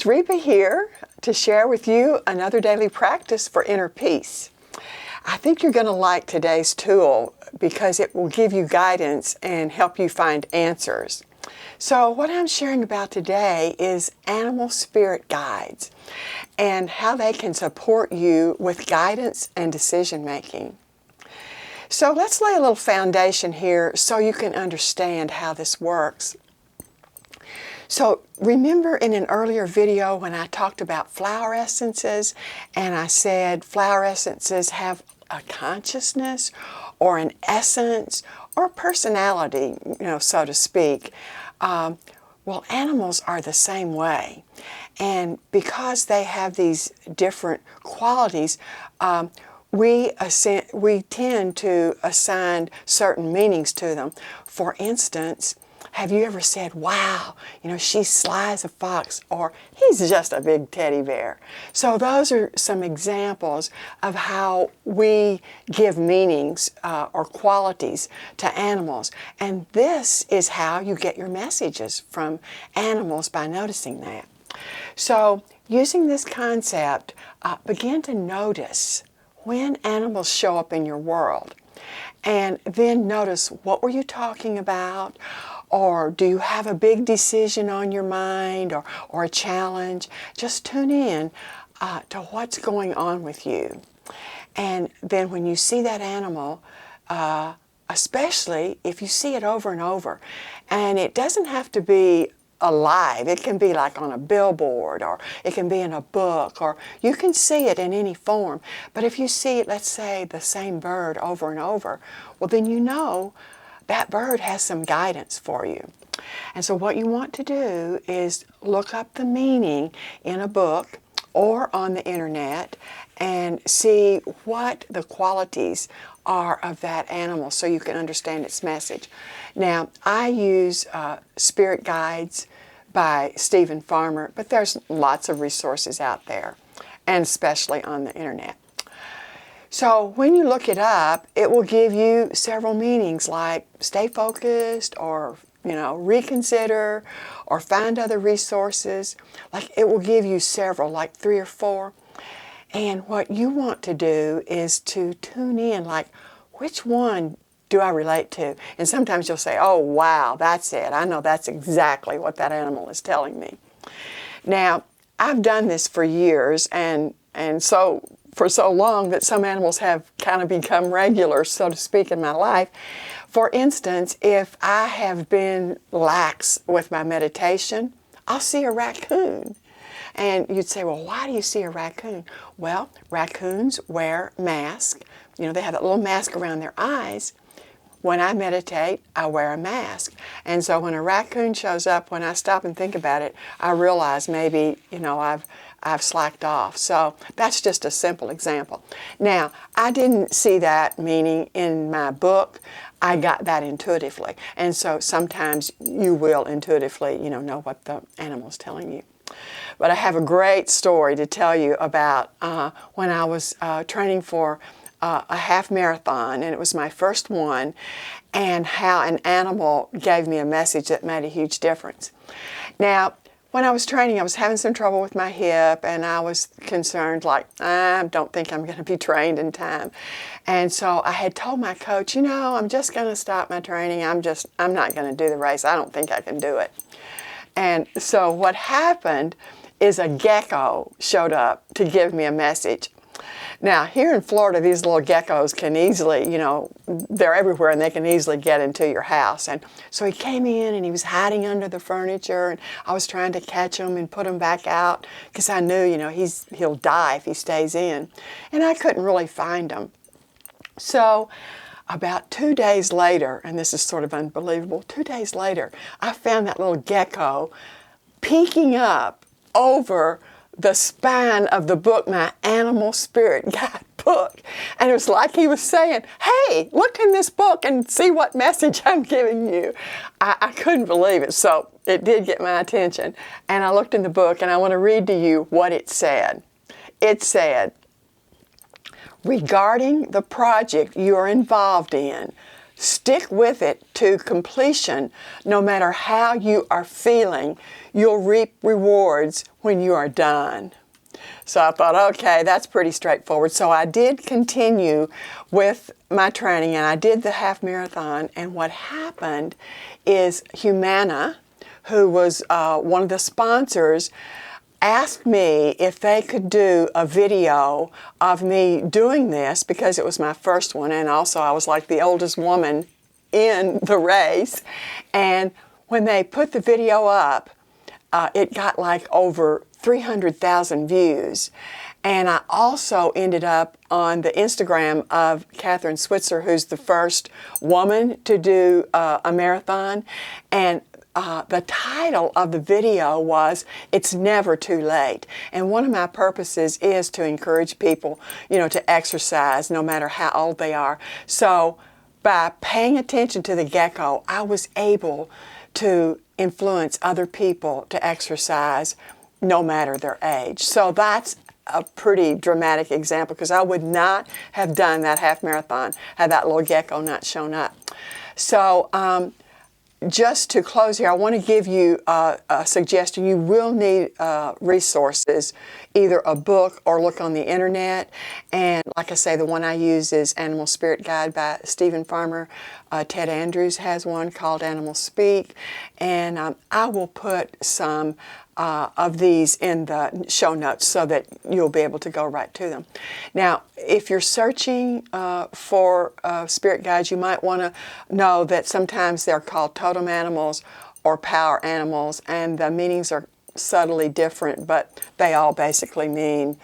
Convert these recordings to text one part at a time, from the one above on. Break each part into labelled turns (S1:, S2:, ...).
S1: It's Reba here to share with you another daily practice for inner peace. I think you're going to like today's tool because it will give you guidance and help you find answers. So what I'm sharing about today is animal spirit guides and how they can support you with guidance and decision making. So let's lay a little foundation here so you can understand how this works. So remember in an earlier video when I talked about flower essences and I said flower essences have a consciousness or an essence or personality, so to speak. Well, animals are the same way. And because they have these different qualities, we tend to assign certain meanings to them. For instance, have you ever said, wow, she's sly as a fox, or he's just a big teddy bear? So those are some examples of how we give meanings or qualities to animals. And this is how you get your messages from animals, by noticing that. So using this concept, begin to notice when animals show up in your world. And then notice, what were you talking about? Or do you have a big decision on your mind or a challenge? Just tune in to what's going on with you. And then when you see that animal, especially if you see it over and over, and it doesn't have to be alive. It can be like on a billboard, or it can be in a book, or you can see it in any form. But if you see it, let's say the same bird over and over, well then you know that bird has some guidance for you. And so what you want to do is look up the meaning in a book or on the internet and see what the qualities are of that animal so you can understand its message. Now, I use Spirit Guides by Stephen Farmer, but there's lots of resources out there, and especially on the internet. So when you look it up, it will give you several meanings like stay focused, or reconsider, or find other resources. Like, it will give you several, like 3 or 4. And what you want to do is to tune in, like, which one do I relate to? And sometimes you'll say, oh wow, that's it. I know that's exactly what that animal is telling me. Now, I've done this for years, and so for so long that some animals have kind of become regular, so to speak, in my life. For instance, if I have been lax with my meditation, I'll see a raccoon. And you'd say, well, why do you see a raccoon? Well, raccoons wear masks. They have that little mask around their eyes. When I meditate, I wear a mask. And so when a raccoon shows up, when I stop and think about it, I realize maybe, I've slacked off. So that's just a simple example. Now, I didn't see that meaning in my book. I got that intuitively. And so sometimes you will intuitively, know what the animal's telling you. But I have a great story to tell you about when I was training for a half marathon, and it was my first one, and how an animal gave me a message that made a huge difference. Now, when I was training, I was having some trouble with my hip, and I was concerned, like, I don't think I'm going to be trained in time. And so I had told my coach, I'm just going to stop my training. I'm not going to do the race. I don't think I can do it. And so what happened is a gecko showed up to give me a message. Now, here in Florida, these little geckos can easily, they're everywhere, and they can easily get into your house. And so he came in, and he was hiding under the furniture, and I was trying to catch him and put him back out because I knew, he'll die if he stays in. And I couldn't really find him. So about 2 days later, and this is sort of unbelievable, 2 days later, I found that little gecko peeking up over the spine of the book, my Animal Spirit Guide book. And it was like he was saying, hey, look in this book and see what message I'm giving you. I couldn't believe it, so it did get my attention. And I looked in the book, and I want to read to you what it said. It said, regarding the project you are involved in, stick with it to completion. No matter how you are feeling, you'll reap rewards when you are done. So I thought, okay, that's pretty straightforward. So I did continue with my training, and I did the half marathon. And what happened is Humana, who was one of the sponsors, asked me if they could do a video of me doing this, because it was my first one, and also I was like the oldest woman in the race. And when they put the video up, it got like over 300,000 views. And I also ended up on the Instagram of Catherine Switzer, who's the first woman to do a marathon. And the title of the video was, "It's Never Too Late." And one of my purposes is to encourage people, to exercise no matter how old they are. So by paying attention to the gecko, I was able to influence other people to exercise no matter their age. So that's a pretty dramatic example, because I would not have done that half marathon had that little gecko not shown up. So just to close here, I want to give you a suggestion. You will need resources, either a book or look on the internet. And like I say, the one I use is Animal Spirit Guide by Stephen Farmer. Ted Andrews has one called Animal Speak. And I will put some of these in the show notes so that you'll be able to go right to them. Now, if you're searching for spirit guides, you might want to know that sometimes they're called totem animals or power animals, and the meanings are subtly different, but they all basically mean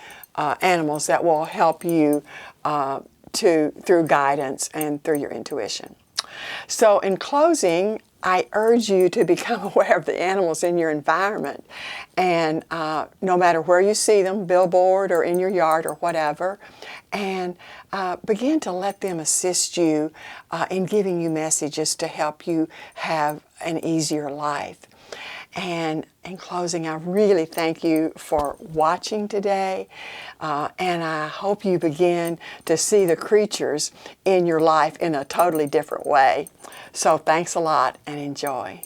S1: animals that will help you through guidance and through your intuition. So in closing, I urge you to become aware of the animals in your environment, and no matter where you see them, billboard or in your yard or whatever, and begin to let them assist you in giving you messages to help you have an easier life. And in closing, I really thank you for watching today, and I hope you begin to see the creatures in your life in a totally different way. So thanks a lot and enjoy.